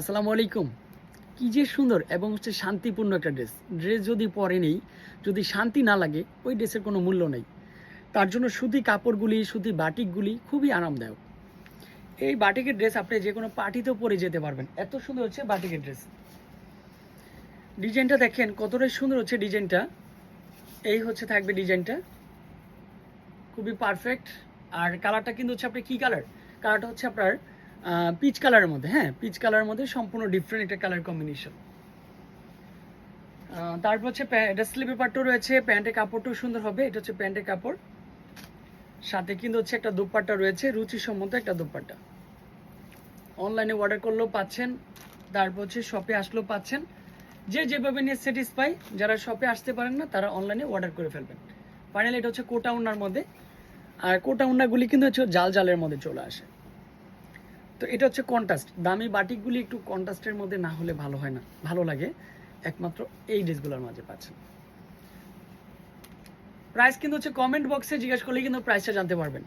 আসসালামু আলাইকুম। কি যে সুন্দর এবং হচ্ছে শান্তিপূর্ণ একটা ড্রেস যদি পরে নেই, যদি শান্তি না লাগে ওই ড্রেসের কোনো মূল্য নেই। তার জন্য সুতি কাপড়গুলি, সুতি বাটিকগুলি খুবই আরামদায়ক। এই বাটিকের ড্রেস আপনি যে কোনো পার্টিতেও পরে যেতে পারবেন, এত সুন্দর হচ্ছে বাটিকের ড্রেস। ডিজাইনটা দেখেন কতটাই সুন্দর হচ্ছে ডিজাইনটা। এই হচ্ছে থাকবে ডিজাইনটা, খুবই পারফেক্ট। আর কালারটা কিন্তু হচ্ছে আপনার কী কালার, কালারটা হচ্ছে আপনার পিচ কালারের মধ্যে। হ্যাঁ, পিচ কালারের মধ্যে সম্পূর্ণ ডিফারেন্ট একটা কালার কম্বিনেশন। তারপর হচ্ছে এটা স্লিপের পাটও রয়েছে, প্যান্টের কাপড়টাও সুন্দর হবে। এটা হচ্ছে প্যান্টের কাপড়, সাথে কিন্তু হচ্ছে একটা দোপাট্টা রয়েছে, রুচিসম্মত একটা দোপাট্টা। অনলাইনে অর্ডার করলেও পাচ্ছেন, তারপর হচ্ছে শপে আসলেও পাচ্ছেন। যে যেভাবে নিয়ে স্যাটিসফাই, যারা শপে আসতে পারেন না তারা অনলাইনে অর্ডার করে ফেলবেন। ফাইনালি এটা হচ্ছে কোটা উন্নার মধ্যে, আর কোটা উন্নাগুলি কিন্তু হচ্ছে জাল জালের মধ্যে চলে আসে। তো এটা হচ্ছে কন্ট্রাস্ট। দামি বাটিকগুলি একটু কন্ট্রাস্টের মধ্যে না হলে ভালো হয় না, ভালো লাগে একমাত্র এই ড্রেসগুলোর মাঝে পাচ্ছেন। প্রাইস কিন্তু হচ্ছে কমেন্ট বক্সে জিজ্ঞাসা করলেই কিন্তু প্রাইসটা জানতে পারবেন।